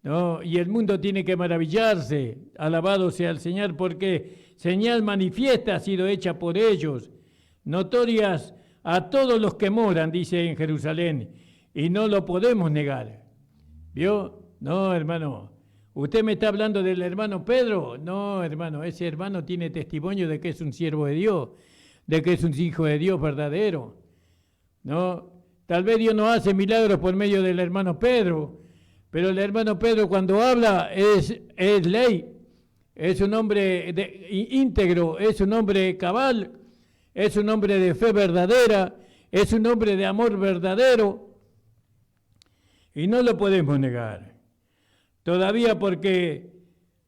¿no? Y el mundo tiene que maravillarse, alabado sea el Señor, porque señal manifiesta ha sido hecha por ellos, notorias a todos los que moran, dice en Jerusalén, y no lo podemos negar. ¿Vio? No, hermano. ¿Usted me está hablando del hermano Pedro? No, hermano, ese hermano tiene testimonio de que es un siervo de Dios, de que es un hijo de Dios verdadero. No, tal vez Dios no hace milagros por medio del hermano Pedro, pero el hermano Pedro cuando habla es ley, es un hombre íntegro, es un hombre cabal, es un hombre de fe verdadera, es un hombre de amor verdadero, y no lo podemos negar. Todavía porque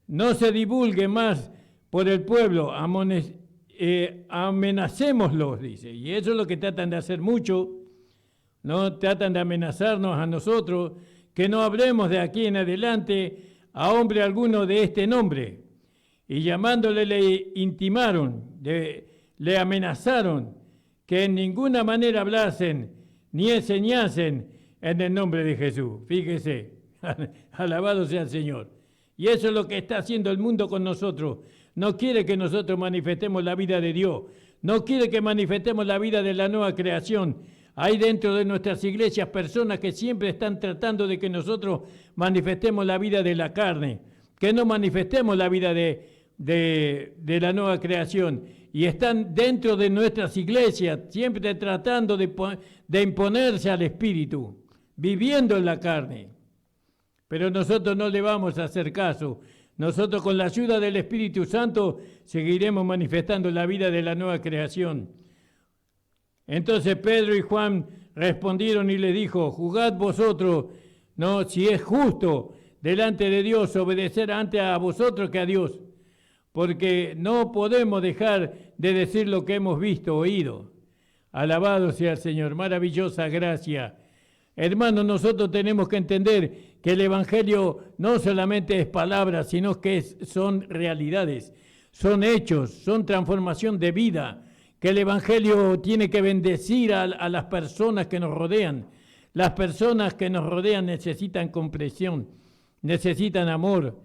no se divulgue más por el pueblo, amenacémoslos, dice, y eso es lo que tratan de hacer mucho, ¿no? Tratan de amenazarnos a nosotros, que no hablemos de aquí en adelante a hombre alguno de este nombre, y llamándole le intimaron, le amenazaron que en ninguna manera hablasen ni enseñasen en el nombre de Jesús. Fíjese, alabado sea el Señor. Y eso es lo que está haciendo el mundo con nosotros. No quiere que nosotros manifestemos la vida de Dios. No quiere que manifestemos la vida de la nueva creación. Hay dentro de nuestras iglesias personas que siempre están tratando de que nosotros manifestemos la vida de la carne, que no manifestemos la vida de la nueva creación. Y están dentro de nuestras iglesias siempre tratando de imponerse al Espíritu, viviendo en la carne. Pero nosotros no le vamos a hacer caso. Nosotros con la ayuda del Espíritu Santo seguiremos manifestando la vida de la nueva creación. Entonces Pedro y Juan respondieron y le dijo, juzgad vosotros, no, si es justo delante de Dios obedecer antes a vosotros que a Dios, porque no podemos dejar de decir lo que hemos visto, oído. Alabado sea el Señor, maravillosa gracia. Hermanos, nosotros tenemos que entender que el Evangelio no solamente es palabras, sino que son realidades, son hechos, son transformación de vida, que el Evangelio tiene que bendecir a las personas que nos rodean. Las personas que nos rodean necesitan comprensión, necesitan amor,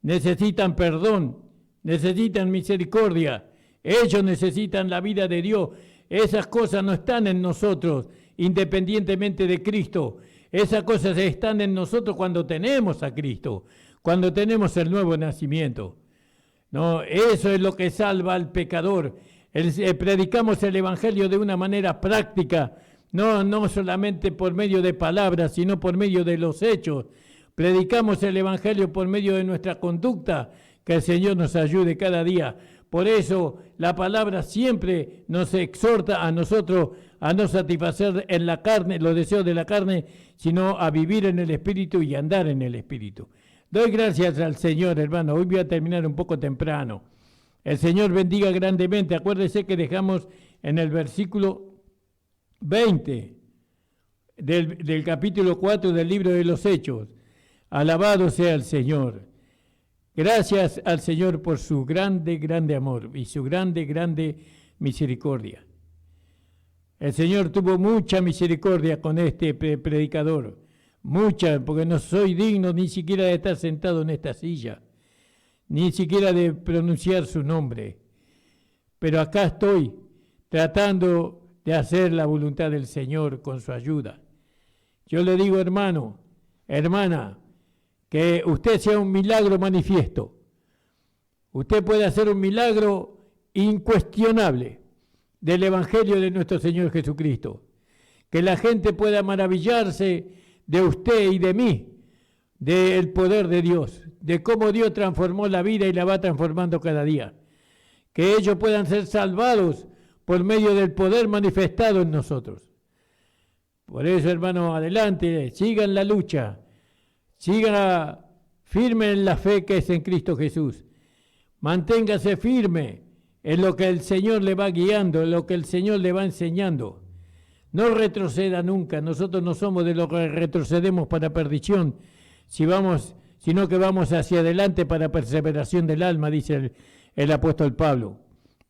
necesitan perdón, necesitan misericordia. Ellos necesitan la vida de Dios. Esas cosas no están en nosotros independientemente de Cristo. Esas cosas están en nosotros cuando tenemos a Cristo, cuando tenemos el nuevo nacimiento. No, eso es lo que salva al pecador. Predicamos el Evangelio de una manera práctica, no solamente por medio de palabras, sino por medio de los hechos. Predicamos el Evangelio por medio de nuestra conducta, que el Señor nos ayude cada día. Por eso la palabra siempre nos exhorta a nosotros a no satisfacer en la carne, los deseos de la carne, sino a vivir en el Espíritu y andar en el Espíritu. Doy gracias al Señor, hermano. Hoy voy a terminar un poco temprano. El Señor bendiga grandemente. Acuérdese que dejamos en el versículo 20 del capítulo 4 del libro de los Hechos. Alabado sea el Señor. Gracias al Señor por su grande amor y su grande misericordia. El Señor tuvo mucha misericordia con este predicador. Mucha, porque no soy digno ni siquiera de estar sentado en esta silla, ni siquiera de pronunciar su nombre. Pero acá estoy tratando de hacer la voluntad del Señor con su ayuda. Yo le digo, hermano, hermana, que usted sea un milagro manifiesto. Usted puede hacer un milagro incuestionable del Evangelio de nuestro Señor Jesucristo. Que la gente pueda maravillarse de usted y de mí, del poder de Dios, de cómo Dios transformó la vida y la va transformando cada día. Que ellos puedan ser salvados por medio del poder manifestado en nosotros. Por eso, hermano, adelante, sigan la lucha. Siga firme en la fe que es en Cristo Jesús. Manténgase firme en lo que el Señor le va guiando, en lo que el Señor le va enseñando. No retroceda nunca. Nosotros no somos de los que retrocedemos para perdición, sino que vamos hacia adelante para perseveración del alma, dice el apóstol Pablo.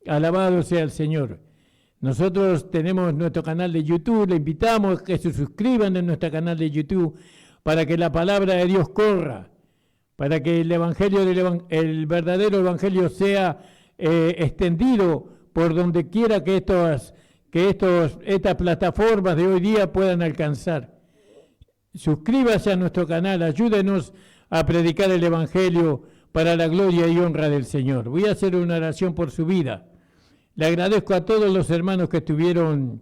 Alabado sea el Señor. Nosotros tenemos nuestro canal de YouTube. Le invitamos a que se suscriban en nuestro canal de YouTube, para que la palabra de Dios corra, para que el evangelio el verdadero evangelio sea extendido por donde quiera que estas plataformas de hoy día puedan alcanzar. Suscríbase a nuestro canal, ayúdenos a predicar el evangelio para la gloria y honra del Señor. Voy a hacer una oración por su vida. Le agradezco a todos los hermanos que estuvieron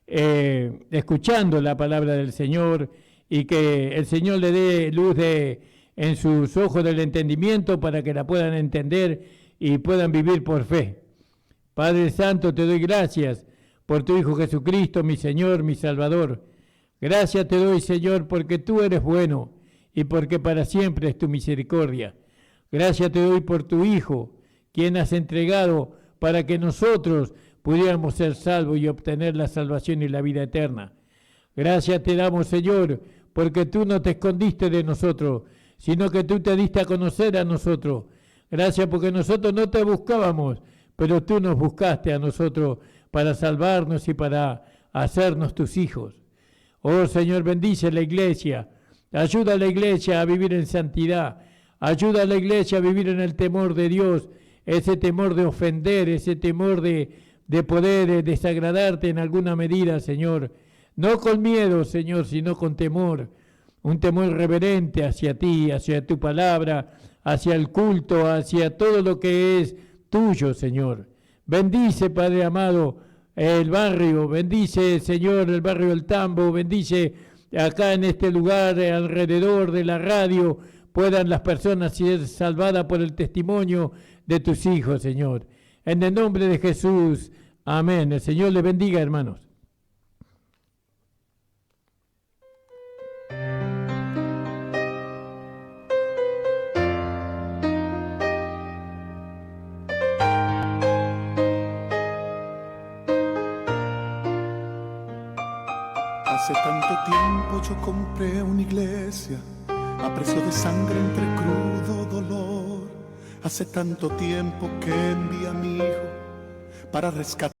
escuchando la palabra del Señor, y que el Señor le dé luz en sus ojos del entendimiento para que la puedan entender y puedan vivir por fe. Padre Santo, te doy gracias por tu Hijo Jesucristo, mi Señor, mi Salvador. Gracias te doy, Señor, porque tú eres bueno y porque para siempre es tu misericordia. Gracias te doy por tu Hijo, quien has entregado para que nosotros pudiéramos ser salvos y obtener la salvación y la vida eterna. Gracias te damos, Señor, porque tú no te escondiste de nosotros, sino que tú te diste a conocer a nosotros. Gracias porque nosotros no te buscábamos, pero tú nos buscaste a nosotros para salvarnos y para hacernos tus hijos. Oh Señor, bendice la iglesia, ayuda a la iglesia a vivir en santidad, ayuda a la iglesia a vivir en el temor de Dios, ese temor de ofender, ese temor de poder desagradarte en alguna medida, Señor. No con miedo, Señor, sino con temor, un temor reverente hacia ti, hacia tu palabra, hacia el culto, hacia todo lo que es tuyo, Señor. Bendice, Padre amado, el barrio, bendice, Señor, el barrio del Tambo, bendice acá en este lugar, alrededor de la radio, puedan las personas ser salvadas por el testimonio de tus hijos, Señor. En el nombre de Jesús, amén. El Señor les bendiga, hermanos. Hace tanto tiempo yo compré una iglesia a precio de sangre entre crudo dolor. Hace tanto tiempo que envié a mi hijo para rescatar